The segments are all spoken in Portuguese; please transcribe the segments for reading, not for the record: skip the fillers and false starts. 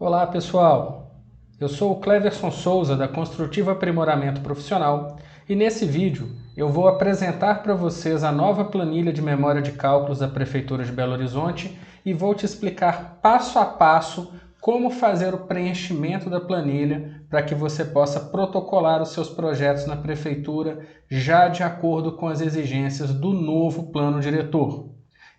Olá pessoal, eu sou o Cleverson Souza da Construtiva Aprimoramento Profissional e nesse vídeo eu vou apresentar para vocês a nova planilha de memória de cálculos da Prefeitura de Belo Horizonte e vou te explicar passo a passo como fazer o preenchimento da planilha para que você possa protocolar os seus projetos na Prefeitura já de acordo com as exigências do novo plano diretor.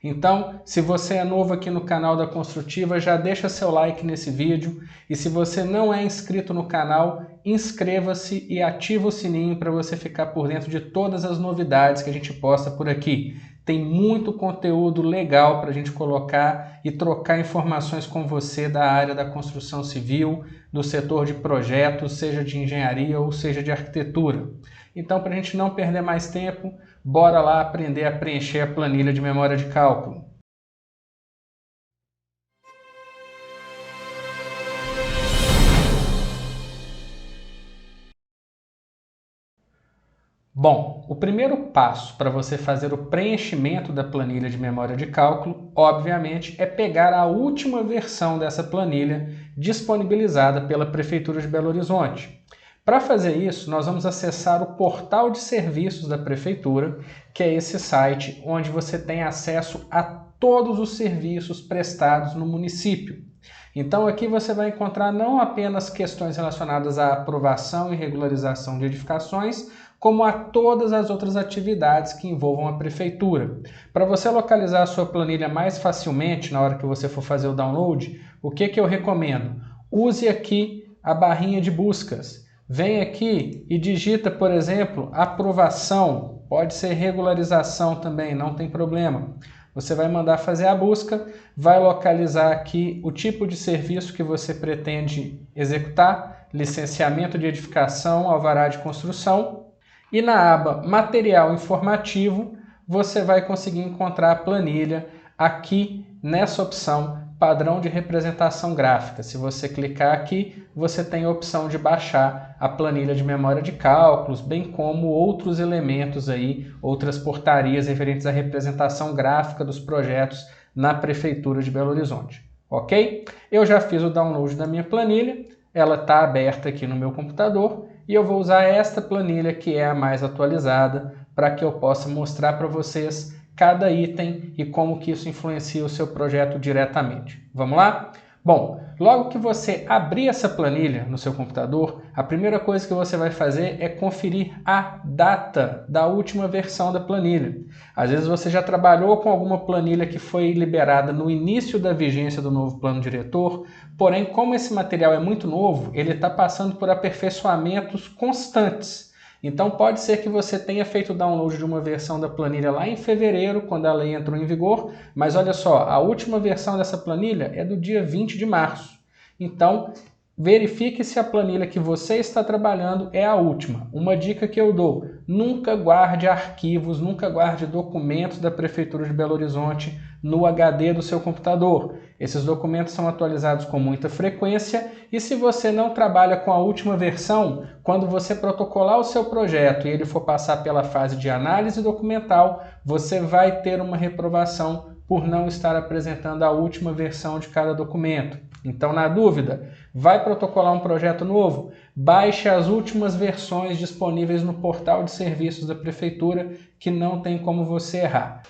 Então, se você é novo aqui no canal da Construtiva, já deixa seu like nesse vídeo e se você não é inscrito no canal, inscreva-se e ativa o sininho para você ficar por dentro de todas as novidades que a gente posta por aqui. Tem muito conteúdo legal para a gente colocar e trocar informações com você da área da construção civil, do setor de projetos, seja de engenharia ou seja de arquitetura. Então, para a gente não perder mais tempo, bora lá aprender a preencher a planilha de memória de cálculo. Bom, o primeiro passo para você fazer o preenchimento da planilha de memória de cálculo, obviamente, é pegar a última versão dessa planilha disponibilizada pela Prefeitura de Belo Horizonte. Para fazer isso, nós vamos acessar o portal de serviços da Prefeitura, que é esse site onde você tem acesso a todos os serviços prestados no município. Então aqui você vai encontrar não apenas questões relacionadas à aprovação e regularização de edificações, como a todas as outras atividades que envolvam a Prefeitura. Para você localizar a sua planilha mais facilmente na hora que você for fazer o download, o que eu recomendo? Use aqui a barrinha de buscas. Vem aqui e digita, por exemplo, aprovação, pode ser regularização também, não tem problema. Você vai mandar fazer a busca, vai localizar aqui o tipo de serviço que você pretende executar, licenciamento de edificação, alvará de construção, e na aba Material Informativo, você vai conseguir encontrar a planilha aqui nessa opção Padrão de representação gráfica. Se você clicar aqui, você tem a opção de baixar a planilha de memória de cálculos, bem como outros elementos aí, outras portarias referentes à representação gráfica dos projetos na Prefeitura de Belo Horizonte. Ok? Eu já fiz o download da minha planilha, ela está aberta aqui no meu computador e eu vou usar esta planilha que é a mais atualizada para que eu possa mostrar para vocês cada item e como que isso influencia o seu projeto diretamente. Vamos lá? Bom, logo que você abrir essa planilha no seu computador, a primeira coisa que você vai fazer é conferir a data da última versão da planilha. Às vezes você já trabalhou com alguma planilha que foi liberada no início da vigência do novo plano diretor, porém, como esse material é muito novo, ele está passando por aperfeiçoamentos constantes. Então pode ser que você tenha feito o download de uma versão da planilha lá em fevereiro, quando a lei entrou em vigor, mas olha só, a última versão dessa planilha é do dia 20 de março. Então, verifique se a planilha que você está trabalhando é a última. Uma dica que eu dou, nunca guarde arquivos, nunca guarde documentos da Prefeitura de Belo Horizonte no HD do seu computador. Esses documentos são atualizados com muita frequência e se você não trabalha com a última versão, quando você protocolar o seu projeto e ele for passar pela fase de análise documental, você vai ter uma reprovação por não estar apresentando a última versão de cada documento. Então, na dúvida, vai protocolar um projeto novo? Baixe as últimas versões disponíveis no portal de serviços da Prefeitura, que não tem como você errar.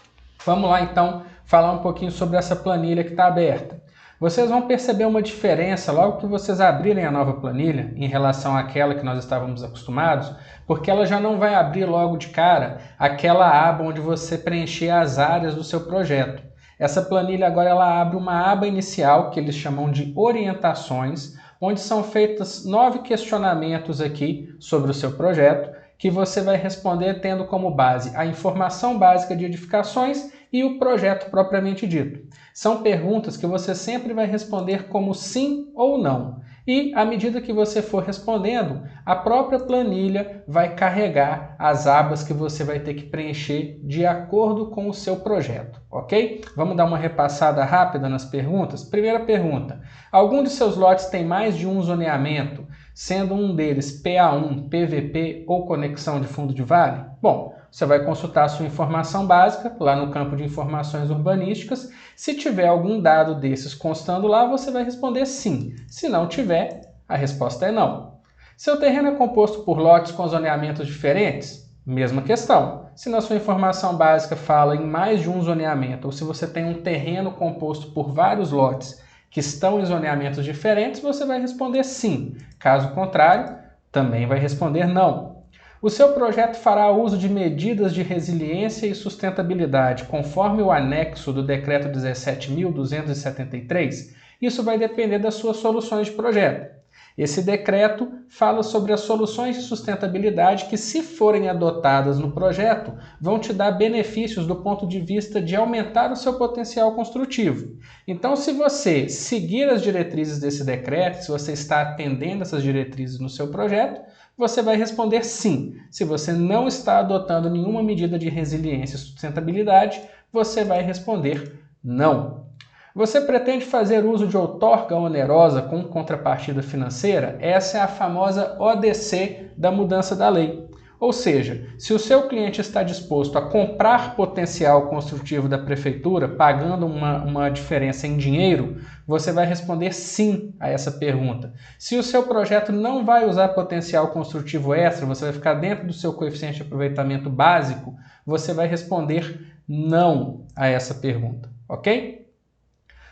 Vamos lá, então, falar um pouquinho sobre essa planilha que está aberta. Vocês vão perceber uma diferença logo que vocês abrirem a nova planilha em relação àquela que nós estávamos acostumados, porque ela já não vai abrir logo de cara aquela aba onde você preencher as áreas do seu projeto. Essa planilha agora ela abre uma aba inicial que eles chamam de orientações, onde são feitos 9 questionamentos aqui sobre o seu projeto, que você vai responder tendo como base a informação básica de edificações e o projeto propriamente dito. São perguntas que você sempre vai responder como sim ou não. E, à medida que você for respondendo, a própria planilha vai carregar as abas que você vai ter que preencher de acordo com o seu projeto, ok? Vamos dar uma repassada rápida nas perguntas? Primeira pergunta, algum de seus lotes tem mais de um zoneamento, sendo um deles PA1, PVP ou conexão de fundo de vale? Bom, Você vai consultar a sua informação básica lá no campo de informações urbanísticas. Se tiver algum dado desses constando lá, você vai responder sim. Se não tiver, a resposta é não. Seu terreno é composto por lotes com zoneamentos diferentes? Mesma questão. Se na sua informação básica fala em mais de um zoneamento, ou se você tem um terreno composto por vários lotes que estão em zoneamentos diferentes, você vai responder sim. Caso contrário, também vai responder não. O seu projeto fará uso de medidas de resiliência e sustentabilidade, conforme o anexo do Decreto 17.273? Isso vai depender das suas soluções de projeto. Esse decreto fala sobre as soluções de sustentabilidade que, se forem adotadas no projeto, vão te dar benefícios do ponto de vista de aumentar o seu potencial construtivo. Então, se você seguir as diretrizes desse decreto, se você está atendendo essas diretrizes no seu projeto, você vai responder sim. Se você não está adotando nenhuma medida de resiliência e sustentabilidade, você vai responder não. Você pretende fazer uso de outorga onerosa com contrapartida financeira? Essa é a famosa ODC da mudança da lei. Ou seja, se o seu cliente está disposto a comprar potencial construtivo da prefeitura, pagando uma diferença em dinheiro, você vai responder sim a essa pergunta. Se o seu projeto não vai usar potencial construtivo extra, você vai ficar dentro do seu coeficiente de aproveitamento básico, você vai responder não a essa pergunta, ok?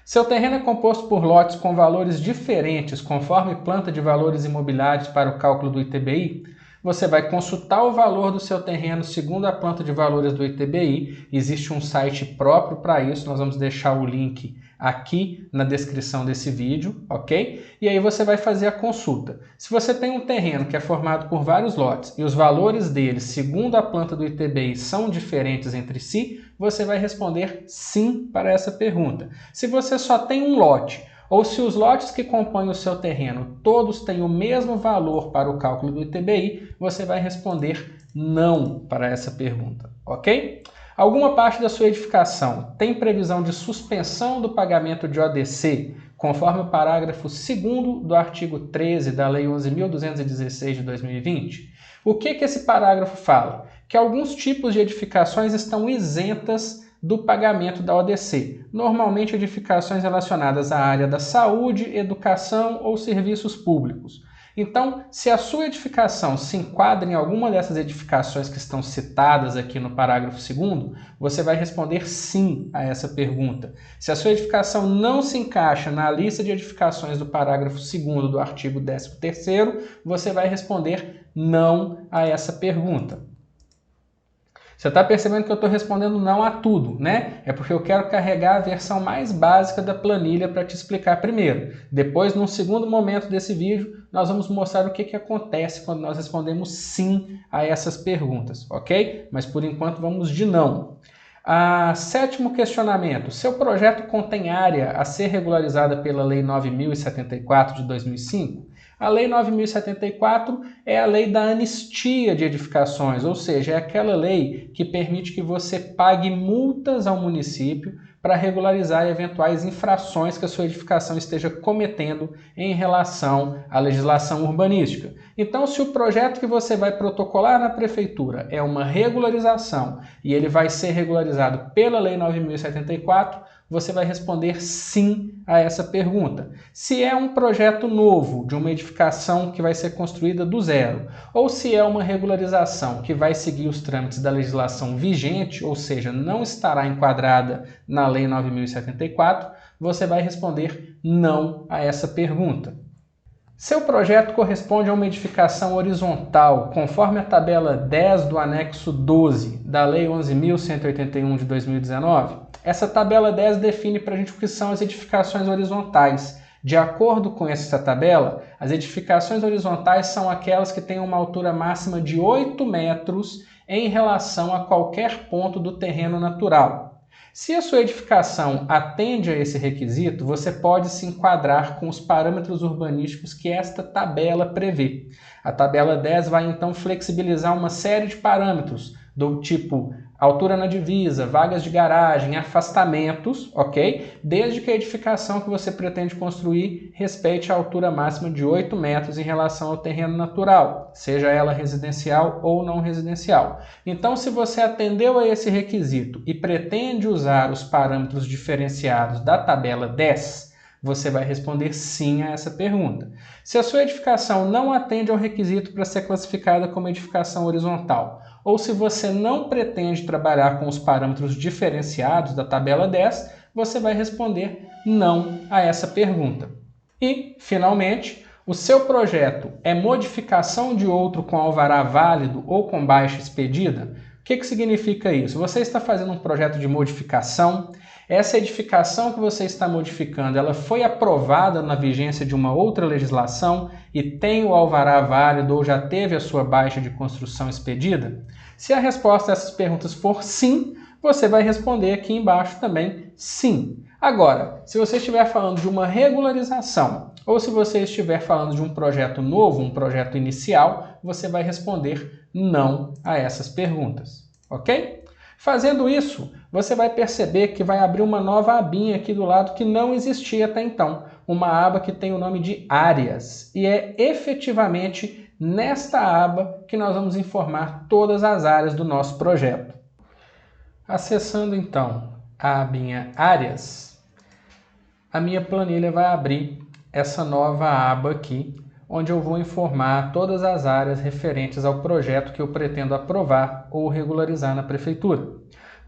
Seu terreno é composto por lotes com valores diferentes conforme planta de valores imobiliários para o cálculo do ITBI? Você vai consultar o valor do seu terreno segundo a planta de valores do ITBI. Existe um site próprio para isso, nós vamos deixar o link aqui na descrição desse vídeo, ok? E aí você vai fazer a consulta. Se você tem um terreno que é formado por vários lotes e os valores deles, segundo a planta do ITBI, são diferentes entre si, você vai responder sim para essa pergunta. Se você só tem um lote, ou se os lotes que compõem o seu terreno todos têm o mesmo valor para o cálculo do ITBI, você vai responder não para essa pergunta, ok? Alguma parte da sua edificação tem previsão de suspensão do pagamento de ODC, conforme o parágrafo 2º do artigo 13 da Lei 11.216 de 2020? O que esse parágrafo fala? Que alguns tipos de edificações estão isentas do pagamento da ODC, normalmente edificações relacionadas à área da saúde, educação ou serviços públicos. Então, se a sua edificação se enquadra em alguma dessas edificações que estão citadas aqui no parágrafo 2º, você vai responder sim a essa pergunta. Se a sua edificação não se encaixa na lista de edificações do parágrafo 2º do artigo 13º, você vai responder não a essa pergunta. Você está percebendo que eu estou respondendo não a tudo, né? É porque eu quero carregar a versão mais básica da planilha para te explicar primeiro. Depois, num segundo momento desse vídeo, nós vamos mostrar o que acontece quando nós respondemos sim a essas perguntas, ok? Mas por enquanto vamos de não. Sétimo questionamento. Seu projeto contém área a ser regularizada pela Lei 9.074 de 2005? A Lei 9.074 é a lei da anistia de edificações, ou seja, é aquela lei que permite que você pague multas ao município para regularizar eventuais infrações que a sua edificação esteja cometendo em relação à legislação urbanística. Então, se o projeto que você vai protocolar na prefeitura é uma regularização e ele vai ser regularizado pela Lei 9.074, você vai responder sim a essa pergunta. Se é um projeto novo, de uma edificação que vai ser construída do zero, ou se é uma regularização que vai seguir os trâmites da legislação vigente, ou seja, não estará enquadrada na Lei 9.074, você vai responder não a essa pergunta. Seu projeto corresponde a uma edificação horizontal, conforme a tabela 10 do anexo 12 da Lei 11.181 de 2019? Essa tabela 10 define para a gente o que são as edificações horizontais. De acordo com essa tabela, as edificações horizontais são aquelas que têm uma altura máxima de 8 metros em relação a qualquer ponto do terreno natural. Se a sua edificação atende a esse requisito, você pode se enquadrar com os parâmetros urbanísticos que esta tabela prevê. A tabela 10 vai então flexibilizar uma série de parâmetros do tipo altura na divisa, vagas de garagem, afastamentos, ok? Desde que a edificação que você pretende construir respeite a altura máxima de 8 metros em relação ao terreno natural, seja ela residencial ou não residencial. Então, se você atendeu a esse requisito e pretende usar os parâmetros diferenciados da tabela 10, você vai responder sim a essa pergunta. Se a sua edificação não atende ao requisito para ser classificada como edificação horizontal, ou se você não pretende trabalhar com os parâmetros diferenciados da tabela 10, você vai responder não a essa pergunta. E, finalmente, o seu projeto é modificação de outro com alvará válido ou com baixa expedida? O que significa isso? Você está fazendo um projeto de modificação. Essa edificação que você está modificando, ela foi aprovada na vigência de uma outra legislação e tem o alvará válido ou já teve a sua baixa de construção expedida? Se a resposta a essas perguntas for sim, você vai responder aqui embaixo também sim. Agora, se você estiver falando de uma regularização ou se você estiver falando de um projeto novo, um projeto inicial, você vai responder não a essas perguntas, ok? Fazendo isso, você vai perceber que vai abrir uma nova abinha aqui do lado que não existia até então, uma aba que tem o nome de áreas, e é efetivamente nesta aba que nós vamos informar todas as áreas do nosso projeto. Acessando então a abinha áreas, a minha planilha vai abrir essa nova aba aqui, onde eu vou informar todas as áreas referentes ao projeto que eu pretendo aprovar ou regularizar na prefeitura.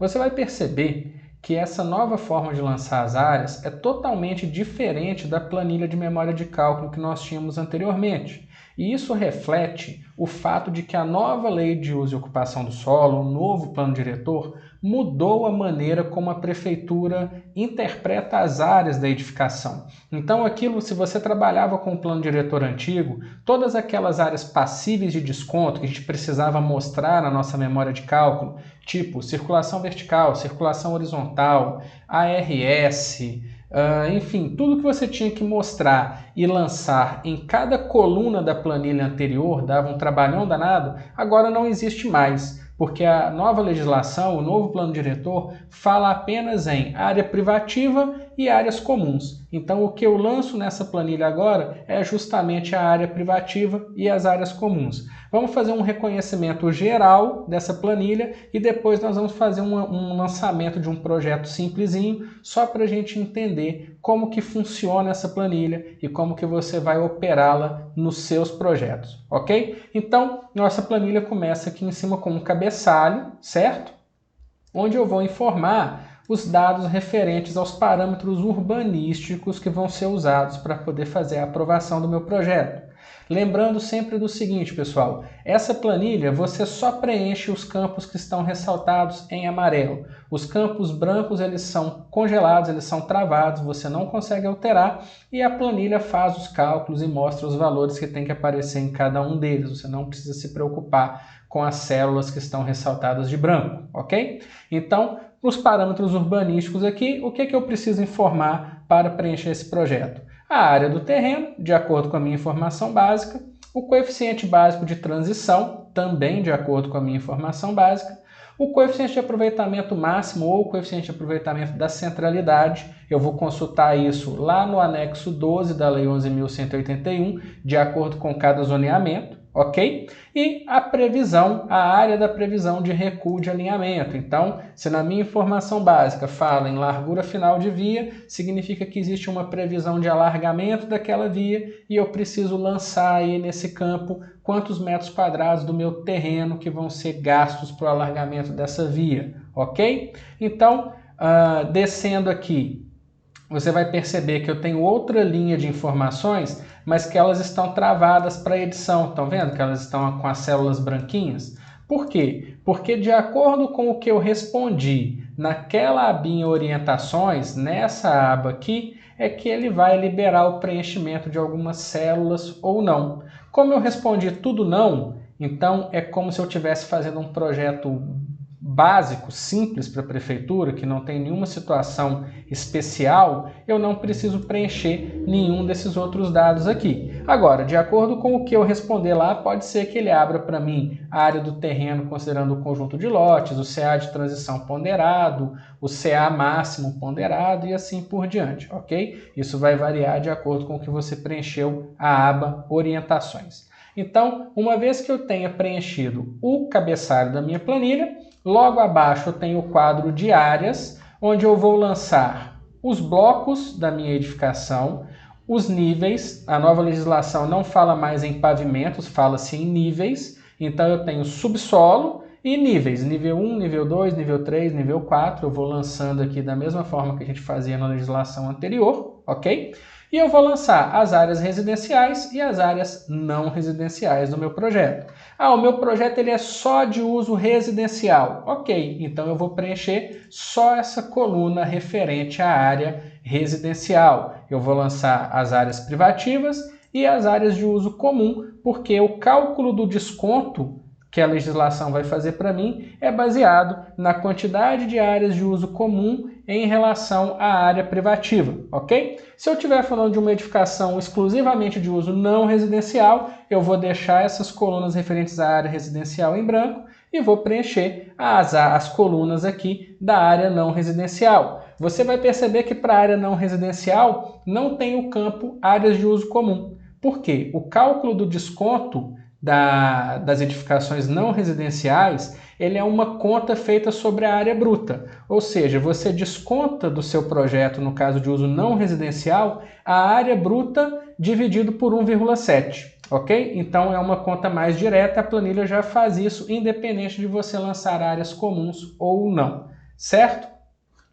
Você vai perceber que essa nova forma de lançar as áreas é totalmente diferente da planilha de memória de cálculo que nós tínhamos anteriormente. E isso reflete o fato de que a nova Lei de Uso e Ocupação do Solo, o novo plano diretor, mudou a maneira como a prefeitura interpreta as áreas da edificação. Então, se você trabalhava com o plano diretor antigo, todas aquelas áreas passíveis de desconto que a gente precisava mostrar na nossa memória de cálculo, tipo circulação vertical, circulação horizontal, ARS, enfim, tudo que você tinha que mostrar e lançar em cada coluna da planilha anterior dava um trabalhão danado, agora não existe mais, porque a nova legislação, o novo plano diretor, fala apenas em área privativa e áreas comuns. Então, o que eu lanço nessa planilha agora é justamente a área privativa e as áreas comuns. Vamos fazer um reconhecimento geral dessa planilha e depois nós vamos fazer um lançamento de um projeto simplesinho, só para a gente entender como que funciona essa planilha e como que você vai operá-la nos seus projetos, ok? Então, nossa planilha começa aqui em cima com um cabeçalho, certo? Onde eu vou informar os dados referentes aos parâmetros urbanísticos que vão ser usados para poder fazer a aprovação do meu projeto. Lembrando sempre do seguinte, pessoal, essa planilha você só preenche os campos que estão ressaltados em amarelo. Os campos brancos eles são congelados, eles são travados, você não consegue alterar e a planilha faz os cálculos e mostra os valores que tem que aparecer em cada um deles. Você não precisa se preocupar com as células que estão ressaltadas de branco, ok? Então, os parâmetros urbanísticos aqui, o que eu preciso informar para preencher esse projeto? A área do terreno, de acordo com a minha informação básica, o coeficiente básico de transição, também de acordo com a minha informação básica, o coeficiente de aproveitamento máximo ou o coeficiente de aproveitamento da centralidade, eu vou consultar isso lá no anexo 12 da Lei 11.181, de acordo com cada zoneamento, ok? E a previsão, a área da previsão de recuo de alinhamento. Então, se na minha informação básica fala em largura final de via, significa que existe uma previsão de alargamento daquela via e eu preciso lançar aí nesse campo quantos metros quadrados do meu terreno que vão ser gastos para o alargamento dessa via, ok? Então, descendo aqui, você vai perceber que eu tenho outra linha de informações, mas que elas estão travadas para edição. Estão vendo que elas estão com as células branquinhas? Por quê? Porque de acordo com o que eu respondi naquela abinha orientações, nessa aba aqui, é que ele vai liberar o preenchimento de algumas células ou não. Como eu respondi tudo não, então é como se eu estivesse fazendo um projeto básico, simples para a prefeitura, que não tem nenhuma situação especial, eu não preciso preencher nenhum desses outros dados aqui. Agora, de acordo com o que eu responder lá, pode ser que ele abra para mim a área do terreno considerando o conjunto de lotes, o CA de transição ponderado, o CA máximo ponderado e assim por diante, ok? Isso vai variar de acordo com o que você preencheu a aba Orientações. Então, uma vez que eu tenha preenchido o cabeçalho da minha planilha, logo abaixo eu tenho o quadro de áreas, onde eu vou lançar os blocos da minha edificação, os níveis. A nova legislação não fala mais em pavimentos, fala-se em níveis. Então eu tenho subsolo e níveis, nível 1, nível 2, nível 3, nível 4. Eu vou lançando aqui da mesma forma que a gente fazia na legislação anterior, ok? E eu vou lançar as áreas residenciais e as áreas não residenciais do meu projeto. O meu projeto ele é só de uso residencial. Ok, então eu vou preencher só essa coluna referente à área residencial. Eu vou lançar as áreas privativas e as áreas de uso comum, porque o cálculo do desconto que a legislação vai fazer para mim é baseado na quantidade de áreas de uso comum em relação à área privativa, ok? Se eu estiver falando de uma edificação exclusivamente de uso não residencial, eu vou deixar essas colunas referentes à área residencial em branco e vou preencher as colunas aqui da área não residencial. Você vai perceber que para a área não residencial não tem o campo áreas de uso comum. Por quê? O cálculo do desconto das edificações não residenciais, ele é uma conta feita sobre a área bruta, ou seja, você desconta do seu projeto, no caso de uso não residencial, a área bruta dividido por 1,7, ok? Então é uma conta mais direta, a planilha já faz isso, independente de você lançar áreas comuns ou não, certo?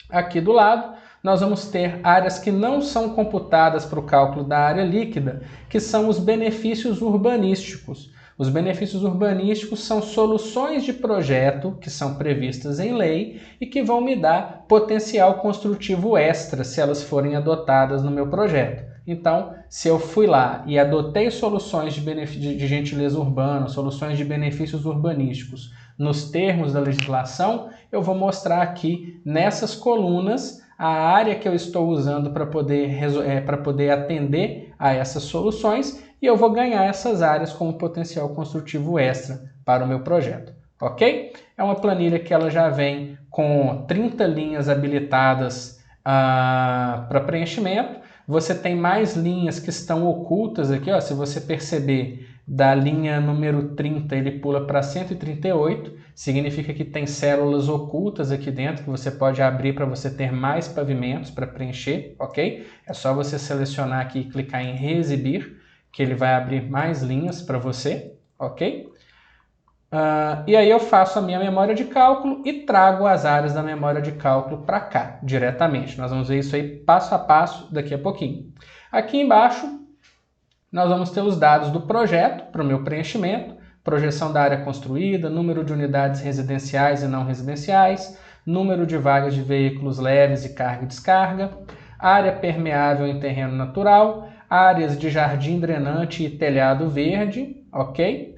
Aqui do lado, nós vamos ter áreas que não são computadas para o cálculo da área líquida, que são os benefícios urbanísticos. Os benefícios urbanísticos são soluções de projeto que são previstas em lei e que vão me dar potencial construtivo extra se elas forem adotadas no meu projeto. Então, se eu fui lá e adotei soluções de gentileza urbana, soluções de benefícios urbanísticos nos termos da legislação, eu vou mostrar aqui nessas colunas a área que eu estou usando para poder atender a essas soluções e eu vou ganhar essas áreas como potencial construtivo extra para o meu projeto, ok? É uma planilha que ela já vem com 30 linhas habilitadas para preenchimento. Você tem mais linhas que estão ocultas aqui, ó, se você perceber, da linha número 30 ele pula para 138, significa que tem células ocultas aqui dentro que você pode abrir para você ter mais pavimentos para preencher, ok? É só você selecionar aqui e clicar em reexibir, que ele vai abrir mais linhas para você, ok? E aí eu faço a minha memória de cálculo e trago as áreas da memória de cálculo para cá, diretamente. Nós vamos ver isso aí passo a passo daqui a pouquinho. Aqui embaixo, nós vamos ter os dados do projeto para o meu preenchimento, projeção da área construída, número de unidades residenciais e não residenciais, número de vagas de veículos leves e carga e descarga, área permeável em terreno natural, áreas de jardim drenante e telhado verde, ok?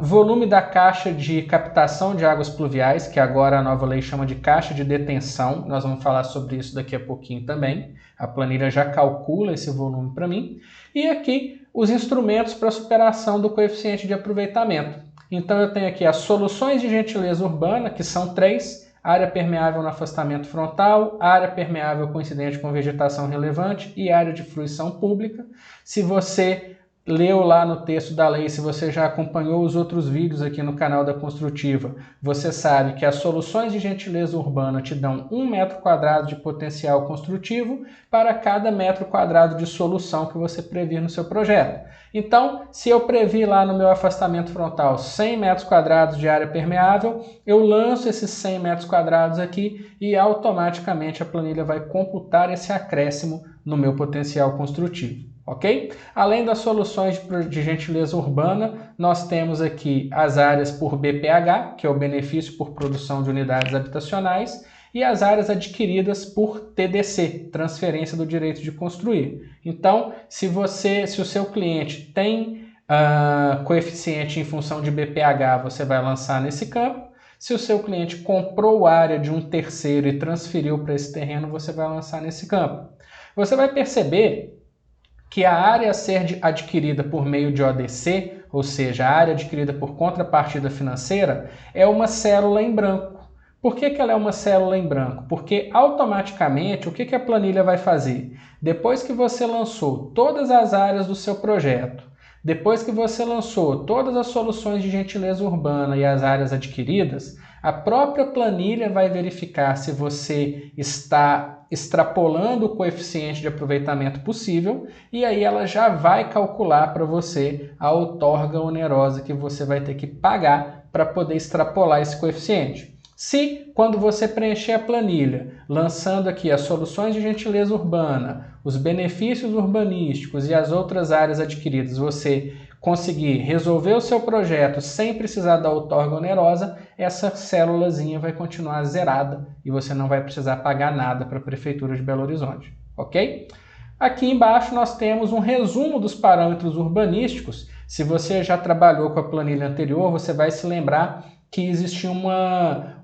Volume da caixa de captação de águas pluviais, que agora a nova lei chama de caixa de detenção, nós vamos falar sobre isso daqui a pouquinho também. A planilha já calcula esse volume para mim. E aqui os instrumentos para superação do coeficiente de aproveitamento. Então eu tenho aqui as soluções de gentileza urbana, que são 3, área permeável no afastamento frontal, área permeável coincidente com vegetação relevante e área de fruição pública. Se você leu lá no texto da lei, se você já acompanhou os outros vídeos aqui no canal da Construtiva, você sabe que as soluções de gentileza urbana te dão 1 metro quadrado de potencial construtivo para cada metro quadrado de solução que você previr no seu projeto. Então, se eu previ lá no meu afastamento frontal 100 metros quadrados de área permeável, eu lanço esses 100 metros quadrados aqui e automaticamente a planilha vai computar esse acréscimo no meu potencial construtivo. Ok? Além das soluções de gentileza urbana, nós temos aqui as áreas por BPH, que é o benefício por produção de unidades habitacionais, e as áreas adquiridas por TDC, transferência do direito de construir. Então, se o seu cliente tem coeficiente em função de BPH, você vai lançar nesse campo. Se o seu cliente comprou área de um terceiro e transferiu para esse terreno, você vai lançar nesse campo. Você vai perceber que a área a ser adquirida por meio de ODC, ou seja, a área adquirida por contrapartida financeira, é uma célula em branco. Por que ela é uma célula em branco? Porque automaticamente o que a planilha vai fazer? Depois que você lançou todas as áreas do seu projeto, depois que você lançou todas as soluções de gentileza urbana e as áreas adquiridas, a própria planilha vai verificar se você está extrapolando o coeficiente de aproveitamento possível e aí ela já vai calcular para você a outorga onerosa que você vai ter que pagar para poder extrapolar esse coeficiente. Se, quando você preencher a planilha, lançando aqui as soluções de gentileza urbana, os benefícios urbanísticos e as outras áreas adquiridas, você conseguir resolver o seu projeto sem precisar da outorga onerosa, essa célulazinha vai continuar zerada e você não vai precisar pagar nada para a Prefeitura de Belo Horizonte, ok? Aqui embaixo nós temos um resumo dos parâmetros urbanísticos. Se você já trabalhou com a planilha anterior, você vai se lembrar que existia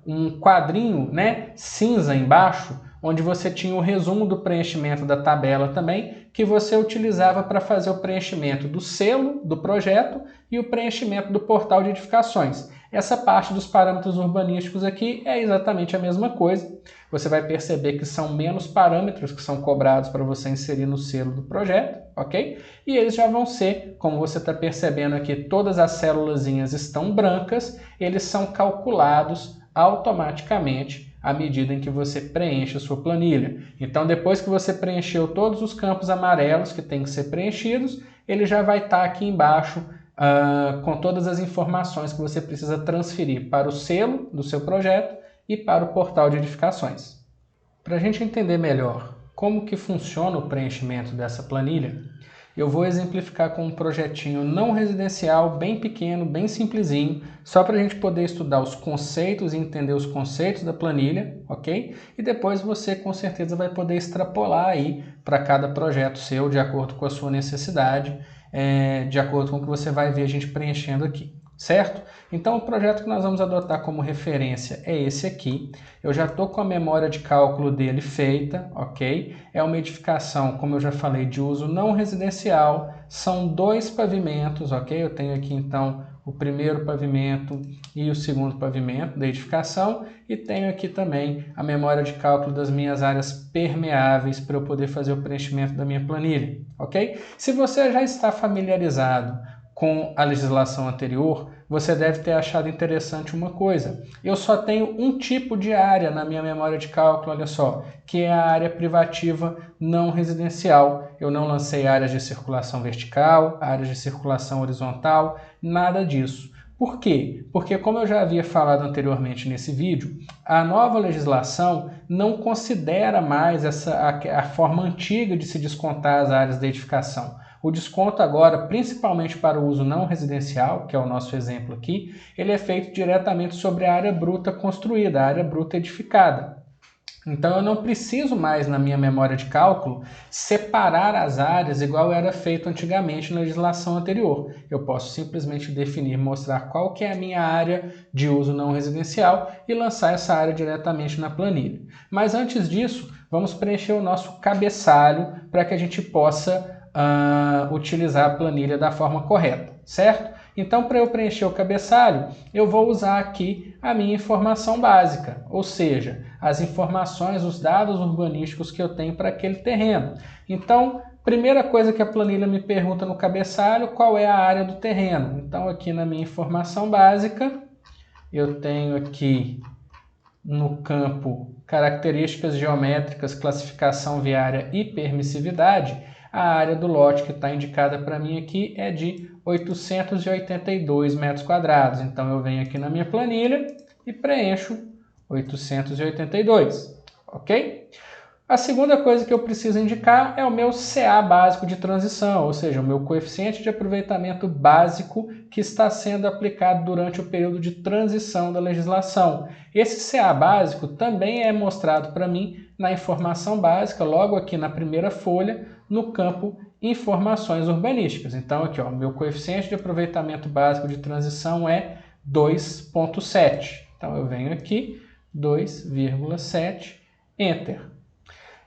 um quadrinho, né, cinza embaixo, onde você tinha o resumo do preenchimento da tabela também, que você utilizava para fazer o preenchimento do selo do projeto e o preenchimento do portal de edificações. Essa parte dos parâmetros urbanísticos aqui é exatamente a mesma coisa. Você vai perceber que são menos parâmetros que são cobrados para você inserir no selo do projeto, ok? E eles já vão ser, como você está percebendo aqui, todas as célulazinhas estão brancas, eles são calculados automaticamente à medida em que você preenche a sua planilha. Então, depois que você preencheu todos os campos amarelos que têm que ser preenchidos, ele já vai estar aqui embaixo com todas as informações que você precisa transferir para o selo do seu projeto e para o portal de edificações. Para a gente entender melhor como que funciona o preenchimento dessa planilha, eu vou exemplificar com um projetinho não residencial, bem pequeno, bem simplesinho, só para a gente poder estudar os conceitos e entender os conceitos da planilha, ok? E depois você com certeza vai poder extrapolar aí para cada projeto seu, de acordo com a sua necessidade, de acordo com o que você vai ver a gente preenchendo aqui. Certo? Então o projeto que nós vamos adotar como referência é esse aqui. Eu já estou com a memória de cálculo dele feita, ok? É uma edificação, como eu já falei, de uso não residencial. São 2 pavimentos, ok? Eu tenho aqui então o primeiro pavimento e o segundo pavimento da edificação e tenho aqui também a memória de cálculo das minhas áreas permeáveis para eu poder fazer o preenchimento da minha planilha, ok? Se você já está familiarizado com a legislação anterior, você deve ter achado interessante uma coisa. Eu só tenho um tipo de área na minha memória de cálculo, olha só, que é a área privativa não residencial. Eu não lancei áreas de circulação vertical, áreas de circulação horizontal, nada disso. Por quê? Porque, como eu já havia falado anteriormente nesse vídeo, a nova legislação não considera mais a forma antiga de se descontar as áreas da edificação. O desconto agora, principalmente para o uso não residencial, que é o nosso exemplo aqui, ele é feito diretamente sobre a área bruta construída, a área bruta edificada. Então eu não preciso mais, na minha memória de cálculo, separar as áreas igual era feito antigamente na legislação anterior. Eu posso simplesmente definir, mostrar qual que é a minha área de uso não residencial e lançar essa área diretamente na planilha. Mas antes disso, vamos preencher o nosso cabeçalho para que a gente possa utilizar a planilha da forma correta, certo? Então, para eu preencher o cabeçalho, eu vou usar aqui a minha informação básica, ou seja, as informações, os dados urbanísticos que eu tenho para aquele terreno. Então, primeira coisa que a planilha me pergunta no cabeçalho, qual é a área do terreno? Então, aqui na minha informação básica, eu tenho aqui no campo características geométricas, classificação viária e permissividade. A área do lote que está indicada para mim aqui é de 882 metros quadrados. Então eu venho aqui na minha planilha e preencho 882, ok? A segunda coisa que eu preciso indicar é o meu CA básico de transição, ou seja, o meu coeficiente de aproveitamento básico que está sendo aplicado durante o período de transição da legislação. Esse CA básico também é mostrado para mim na informação básica, logo aqui na primeira folha, no campo Informações Urbanísticas. Então aqui, ó, meu coeficiente de aproveitamento básico de transição é 2,7. Então eu venho aqui, 2,7, Enter.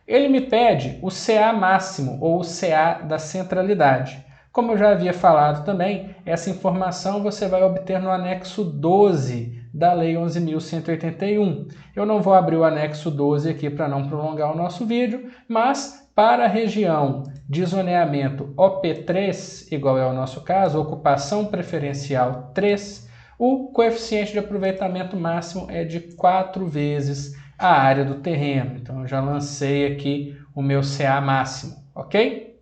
Ele me pede o CA máximo, ou o CA da centralidade. Como eu já havia falado também, essa informação você vai obter no anexo 12 da Lei 11.181. Eu não vou abrir o anexo 12 aqui para não prolongar o nosso vídeo, mas para a região de zoneamento OP3, igual é o nosso caso, ocupação preferencial 3, o coeficiente de aproveitamento máximo é de 4 vezes a área do terreno. Então eu já lancei aqui o meu CA máximo, ok?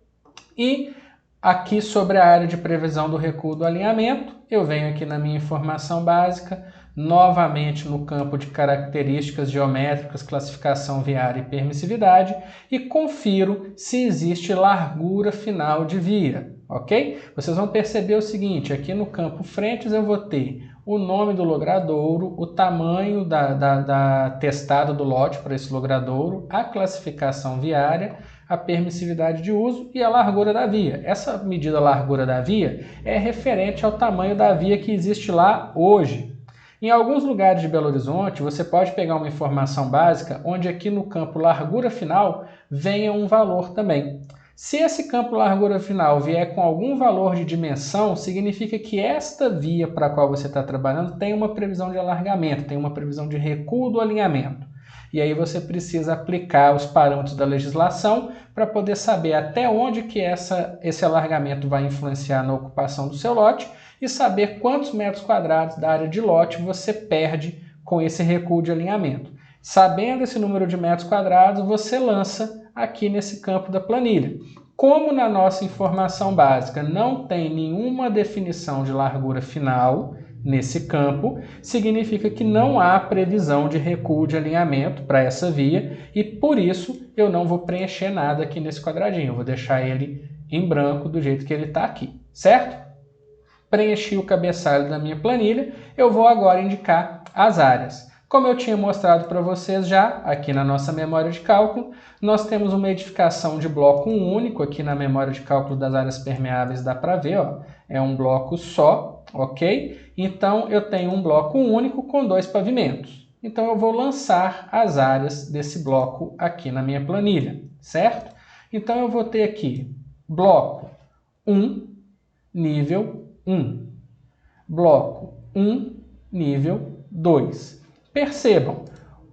E aqui sobre a área de previsão do recuo do alinhamento, eu venho aqui na minha informação básica, novamente no campo de características geométricas, classificação viária e permissividade, e confiro se existe largura final de via, ok? Vocês vão perceber o seguinte, aqui no campo frentes eu vou ter o nome do logradouro, o tamanho da testada do lote para esse logradouro, a classificação viária, a permissividade de uso e a largura da via. Essa medida largura da via é referente ao tamanho da via que existe lá hoje. Em alguns lugares de Belo Horizonte, você pode pegar uma informação básica onde aqui no campo largura final venha um valor também. Se esse campo largura final vier com algum valor de dimensão, significa que esta via para a qual você está trabalhando tem uma previsão de alargamento, tem uma previsão de recuo do alinhamento. E aí você precisa aplicar os parâmetros da legislação para poder saber até onde que esse alargamento vai influenciar na ocupação do seu lote e saber quantos metros quadrados da área de lote você perde com esse recuo de alinhamento. Sabendo esse número de metros quadrados, você lança aqui nesse campo da planilha. Como na nossa informação básica não tem nenhuma definição de largura final nesse campo, significa que não há previsão de recuo de alinhamento para essa via e por isso eu não vou preencher nada aqui nesse quadradinho, eu vou deixar ele em branco do jeito que ele está aqui, certo? Preenchi o cabeçalho da minha planilha, eu vou agora indicar as áreas. Como eu tinha mostrado para vocês já, aqui na nossa memória de cálculo, nós temos uma edificação de bloco único, aqui na memória de cálculo das áreas permeáveis dá para ver, ó, é um bloco só, ok? Então eu tenho um bloco único com 2 pavimentos. Então eu vou lançar as áreas desse bloco aqui na minha planilha, certo? Então eu vou ter aqui bloco 1, nível 1, bloco 1, nível 2. Percebam,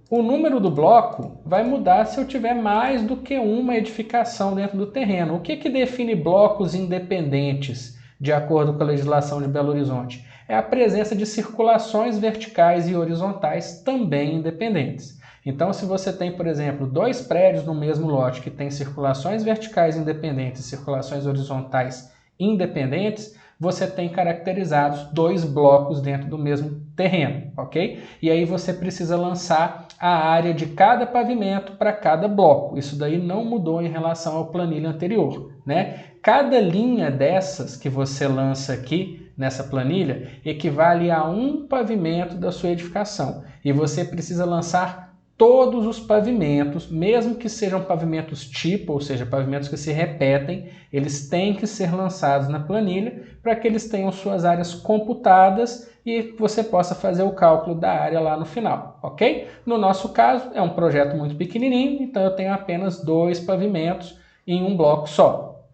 o número do bloco vai mudar se eu tiver mais do que uma edificação dentro do terreno. O que define blocos independentes, de acordo com a legislação de Belo Horizonte? É a presença de circulações verticais e horizontais também independentes. Então, se você tem, por exemplo, 2 prédios no mesmo lote que tem circulações verticais independentes e circulações horizontais independentes, você tem caracterizados 2 blocos dentro do mesmo terreno, ok? E aí você precisa lançar a área de cada pavimento para cada bloco. Isso daí não mudou em relação ao planilha anterior, né? Cada linha dessas que você lança aqui nessa planilha equivale a um pavimento da sua edificação. E você precisa lançar todos os pavimentos, mesmo que sejam pavimentos tipo, ou seja, pavimentos que se repetem, eles têm que ser lançados na planilha para que eles tenham suas áreas computadas e você possa fazer o cálculo da área lá no final, ok? No nosso caso, é um projeto muito pequenininho, então eu tenho apenas 2 pavimentos em um bloco só.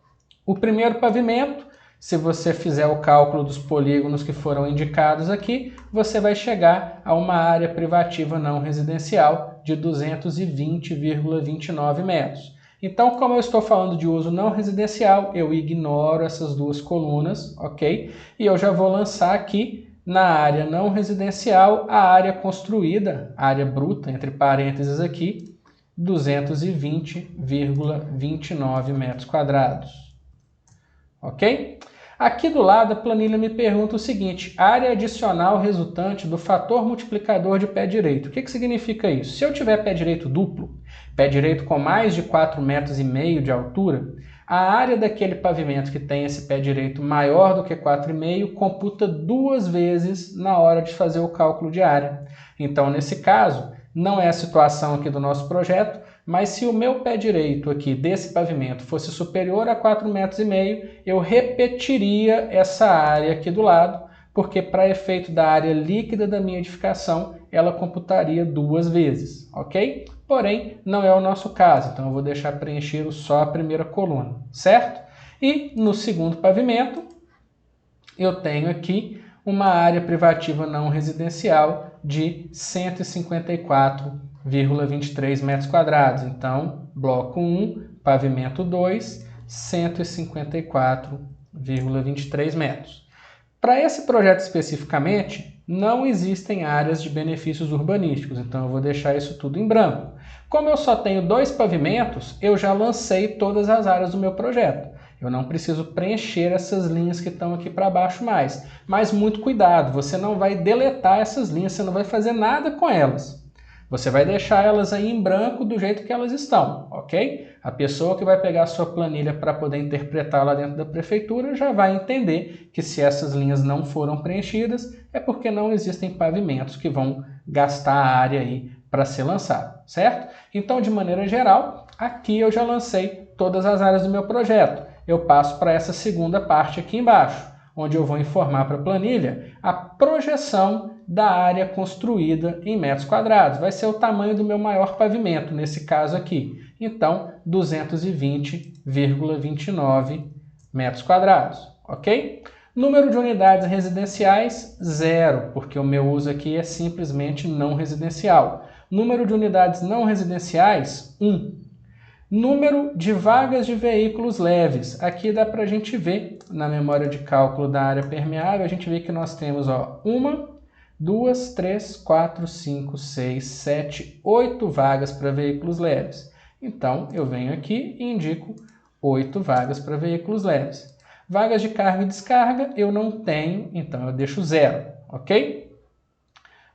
O primeiro pavimento, se você fizer o cálculo dos polígonos que foram indicados aqui, você vai chegar a uma área privativa não residencial de 220,29 metros. Então, como eu estou falando de uso não residencial, eu ignoro essas 2 colunas, ok? E eu já vou lançar aqui na área não residencial a área construída, área bruta, entre parênteses aqui, 220,29 metros quadrados. Ok? Aqui do lado a planilha me pergunta o seguinte, área adicional resultante do fator multiplicador de pé direito. O que significa isso? Se eu tiver pé direito duplo, pé direito com mais de 4,5 metros de altura, a área daquele pavimento que tem esse pé direito maior do que 4,5 computa 2 vezes na hora de fazer o cálculo de área. Então, nesse caso, não é a situação aqui do nosso projeto, mas se o meu pé direito aqui desse pavimento fosse superior a 4,5 metros, eu repetiria essa área aqui do lado, porque para efeito da área líquida da minha edificação, ela computaria 2 vezes, ok? Porém, não é o nosso caso, então eu vou deixar preenchido só a primeira coluna, certo? E no segundo pavimento, eu tenho aqui uma área privativa não residencial de 154,23 metros quadrados. Então, bloco 1, pavimento 2, 154,23 metros. Para esse projeto especificamente, não existem áreas de benefícios urbanísticos, então eu vou deixar isso tudo em branco. Como eu só tenho 2 pavimentos, eu já lancei todas as áreas do meu projeto. Eu não preciso preencher essas linhas que estão aqui para baixo mais. Mas muito cuidado, você não vai deletar essas linhas, você não vai fazer nada com elas. Você vai deixar elas aí em branco do jeito que elas estão, ok? A pessoa que vai pegar a sua planilha para poder interpretar lá dentro da prefeitura já vai entender que se essas linhas não foram preenchidas é porque não existem pavimentos que vão gastar a área aí para ser lançado, certo? Então, de maneira geral, aqui eu já lancei todas as áreas do meu projeto. Eu passo para essa segunda parte aqui embaixo, onde eu vou informar para a planilha a projeção da área construída em metros quadrados. Vai ser o tamanho do meu maior pavimento, nesse caso aqui. Então, 220,29 metros quadrados, ok? Número de unidades residenciais, 0, porque o meu uso aqui é simplesmente não residencial. Número de unidades não residenciais, 1. Número de vagas de veículos leves. Aqui dá para a gente ver, na memória de cálculo da área permeável, a gente vê que nós temos 1, 2, 3, 4, 5, 6, 7, 8 vagas para veículos leves. Então, eu venho aqui e indico 8 vagas para veículos leves. Vagas de carga e descarga eu não tenho, então eu deixo 0, ok?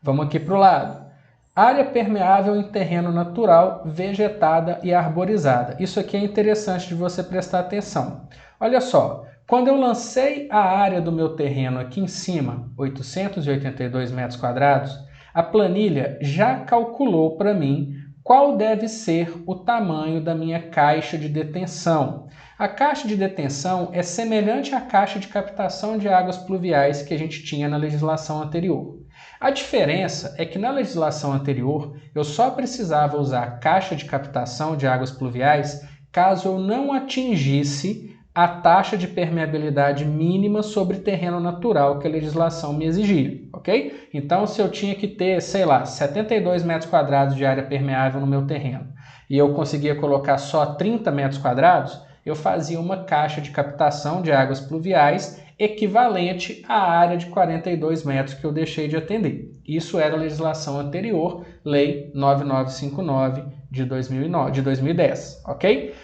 Vamos aqui para o lado. Área permeável em terreno natural, vegetada e arborizada. Isso aqui é interessante de você prestar atenção. Olha só, quando eu lancei a área do meu terreno aqui em cima, 882 metros quadrados, a planilha já calculou para mim qual deve ser o tamanho da minha caixa de detenção. A caixa de detenção é semelhante à caixa de captação de águas pluviais que a gente tinha na legislação anterior. A diferença é que na legislação anterior eu só precisava usar a caixa de captação de águas pluviais caso eu não atingisse a taxa de permeabilidade mínima sobre terreno natural que a legislação me exigia, ok? Então, se eu tinha que ter, sei lá, 72 metros quadrados de área permeável no meu terreno e eu conseguia colocar só 30 metros quadrados, eu fazia uma caixa de captação de águas pluviais equivalente à área de 42 metros que eu deixei de atender. Isso era a legislação anterior, Lei 9959 de 2010, ok?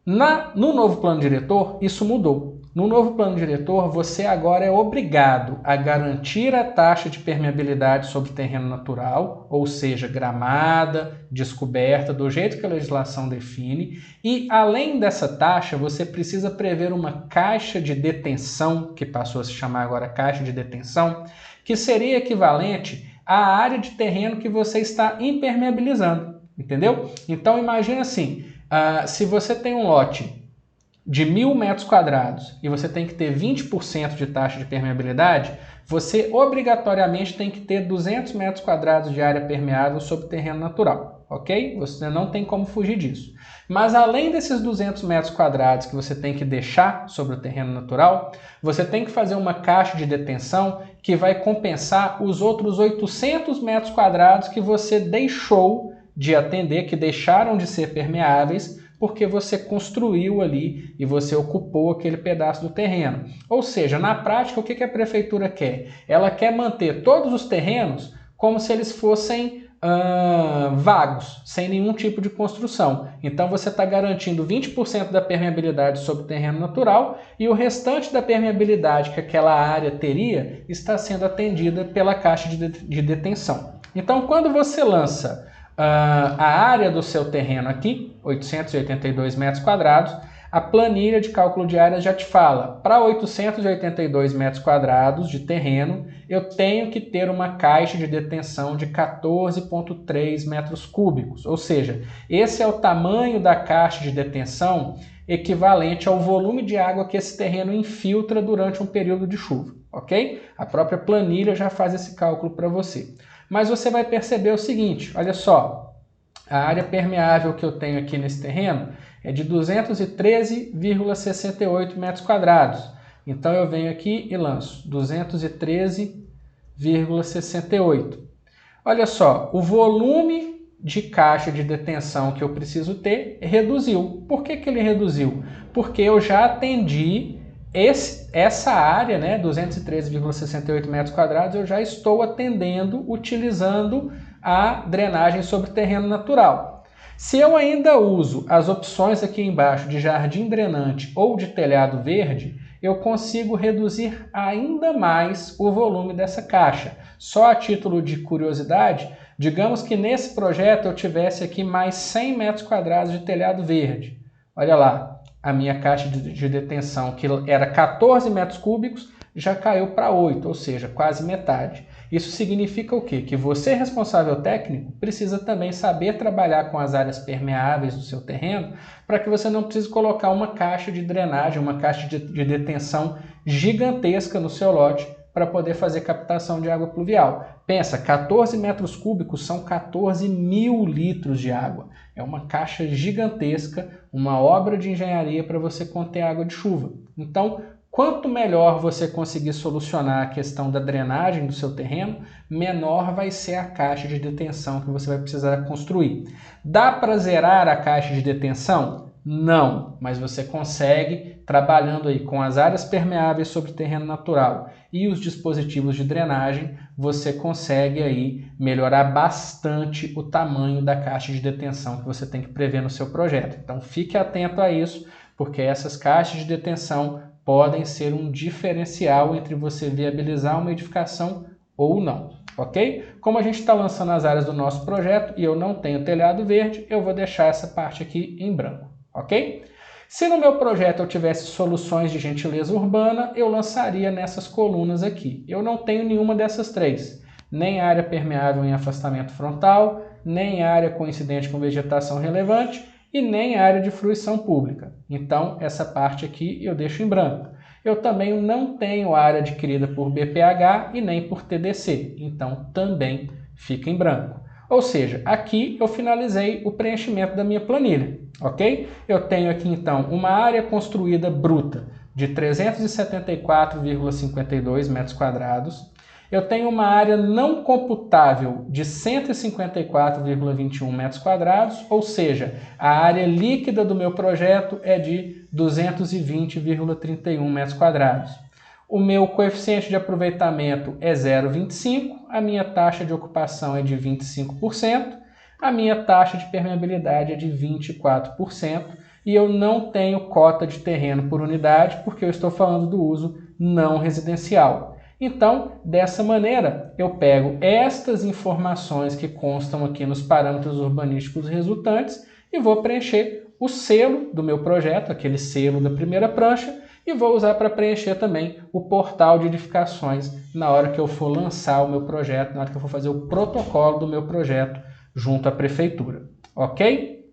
No novo plano diretor, isso mudou. No novo plano diretor, você agora é obrigado a garantir a taxa de permeabilidade sobre terreno natural, ou seja, gramada, descoberta, do jeito que a legislação define. E, além dessa taxa, você precisa prever uma caixa de detenção, que passou a se chamar agora caixa de detenção, que seria equivalente à área de terreno que você está impermeabilizando, entendeu? Então, imagina assim, se você tem um lote de 1.000 metros quadrados e você tem que ter 20% de taxa de permeabilidade, você obrigatoriamente tem que ter 200 metros quadrados de área permeável sobre terreno natural, ok? Você não tem como fugir disso. Mas além desses 200 metros quadrados que você tem que deixar sobre o terreno natural, você tem que fazer uma caixa de detenção que vai compensar os outros 800 metros quadrados que você deixou de atender, que deixaram de ser permeáveis, porque você construiu ali e você ocupou aquele pedaço do terreno. Ou seja, na prática, o que a prefeitura quer? Ela quer manter todos os terrenos como se eles fossem vagos, sem nenhum tipo de construção. Então você está garantindo 20% da permeabilidade sobre o terreno natural e o restante da permeabilidade que aquela área teria está sendo atendida pela caixa de detenção. Então, quando você lança a área do seu terreno aqui, 882 metros quadrados, a planilha de cálculo de área já te fala, para 882 metros quadrados de terreno, eu tenho que ter uma caixa de detenção de 14,3 metros cúbicos, ou seja, esse é o tamanho da caixa de detenção equivalente ao volume de água que esse terreno infiltra durante um período de chuva, ok? A própria planilha já faz esse cálculo para você. Mas você vai perceber o seguinte, olha só, a área permeável que eu tenho aqui nesse terreno é de 213,68 metros quadrados. Então eu venho aqui e lanço 213,68. Olha só, o volume de caixa de detenção que eu preciso ter reduziu. Por que ele reduziu? Porque eu já atendi essa área, né, 213,68 metros quadrados, eu já estou atendendo utilizando a drenagem sobre terreno natural. Se eu ainda uso as opções aqui embaixo de jardim drenante ou de telhado verde, eu consigo reduzir ainda mais o volume dessa caixa. Só a título de curiosidade, digamos que nesse projeto eu tivesse aqui mais 100 metros quadrados de telhado verde. Olha lá, a minha caixa de detenção, que era 14 metros cúbicos, já caiu para 8, ou seja, quase metade. Isso significa o quê? Que você, responsável técnico, precisa também saber trabalhar com as áreas permeáveis do seu terreno para que você não precise colocar uma caixa de drenagem, uma caixa de detenção gigantesca no seu lote para poder fazer captação de água pluvial. Pensa, 14 metros cúbicos são 14 mil litros de água. É uma caixa gigantesca, uma obra de engenharia para você conter água de chuva. Então, quanto melhor você conseguir solucionar a questão da drenagem do seu terreno, menor vai ser a caixa de detenção que você vai precisar construir. Dá para zerar a caixa de detenção? Não, mas você consegue, trabalhando aí com as áreas permeáveis sobre terreno natural e os dispositivos de drenagem, você consegue aí melhorar bastante o tamanho da caixa de detenção que você tem que prever no seu projeto. Então fique atento a isso, porque essas caixas de detenção podem ser um diferencial entre você viabilizar uma edificação ou não, ok? Como a gente está lançando as áreas do nosso projeto e eu não tenho telhado verde, eu vou deixar essa parte aqui em branco, ok? Se no meu projeto eu tivesse soluções de gentileza urbana, eu lançaria nessas colunas aqui. Eu não tenho nenhuma dessas três, nem área permeável em afastamento frontal, nem área coincidente com vegetação relevante, e nem área de fruição pública. Então, essa parte aqui eu deixo em branco. Eu também não tenho área adquirida por BPH e nem por TDC, então também fica em branco. Ou seja, aqui eu finalizei o preenchimento da minha planilha, ok? Eu tenho aqui então uma área construída bruta de 374,52 metros quadrados. Eu tenho uma área não computável de 154,21 metros quadrados, ou seja, a área líquida do meu projeto é de 220,31 metros quadrados. O meu coeficiente de aproveitamento é 0,25, a minha taxa de ocupação é de 25%, a minha taxa de permeabilidade é de 24% e eu não tenho cota de terreno por unidade porque eu estou falando do uso não residencial. Então, dessa maneira, eu pego estas informações que constam aqui nos parâmetros urbanísticos resultantes e vou preencher o selo do meu projeto, aquele selo da primeira prancha, e vou usar para preencher também o portal de edificações na hora que eu for lançar o meu projeto, na hora que eu for fazer o protocolo do meu projeto junto à prefeitura. Ok?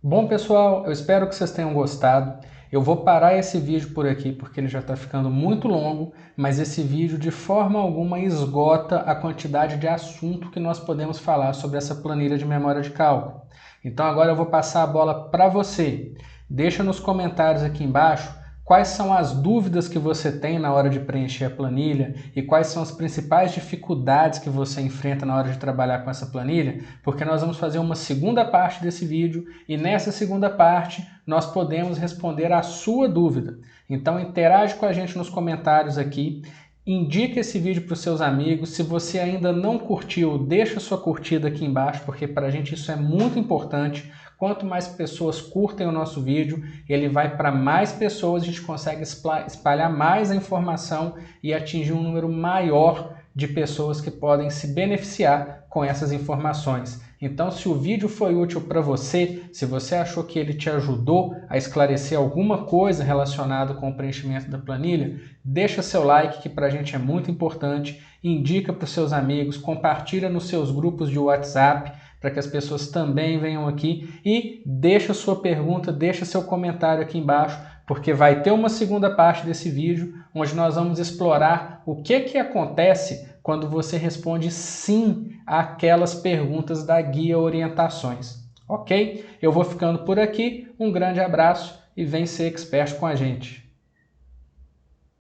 Bom, pessoal, eu espero que vocês tenham gostado. Eu vou parar esse vídeo por aqui porque ele já está ficando muito longo, mas esse vídeo de forma alguma esgota a quantidade de assunto que nós podemos falar sobre essa planilha de memória de cálculo. Então agora eu vou passar a bola para você. Deixa nos comentários aqui embaixo quais são as dúvidas que você tem na hora de preencher a planilha e quais são as principais dificuldades que você enfrenta na hora de trabalhar com essa planilha, porque nós vamos fazer uma segunda parte desse vídeo e nessa segunda parte nós podemos responder a sua dúvida. Então interage com a gente nos comentários aqui, indique esse vídeo para os seus amigos. Se você ainda não curtiu, deixa sua curtida aqui embaixo, porque para a gente isso é muito importante. Quanto mais pessoas curtem o nosso vídeo, ele vai para mais pessoas, a gente consegue espalhar mais a informação e atingir um número maior de pessoas que podem se beneficiar com essas informações. Então, se o vídeo foi útil para você, se você achou que ele te ajudou a esclarecer alguma coisa relacionada com o preenchimento da planilha, deixa seu like, que para a gente é muito importante, indica para os seus amigos, compartilha nos seus grupos de WhatsApp, para que as pessoas também venham aqui e deixa sua pergunta, deixa seu comentário aqui embaixo, porque vai ter uma segunda parte desse vídeo onde nós vamos explorar o que acontece quando você responde sim àquelas perguntas da guia Orientações. Ok? Eu vou ficando por aqui, um grande abraço e vem ser expert com a gente.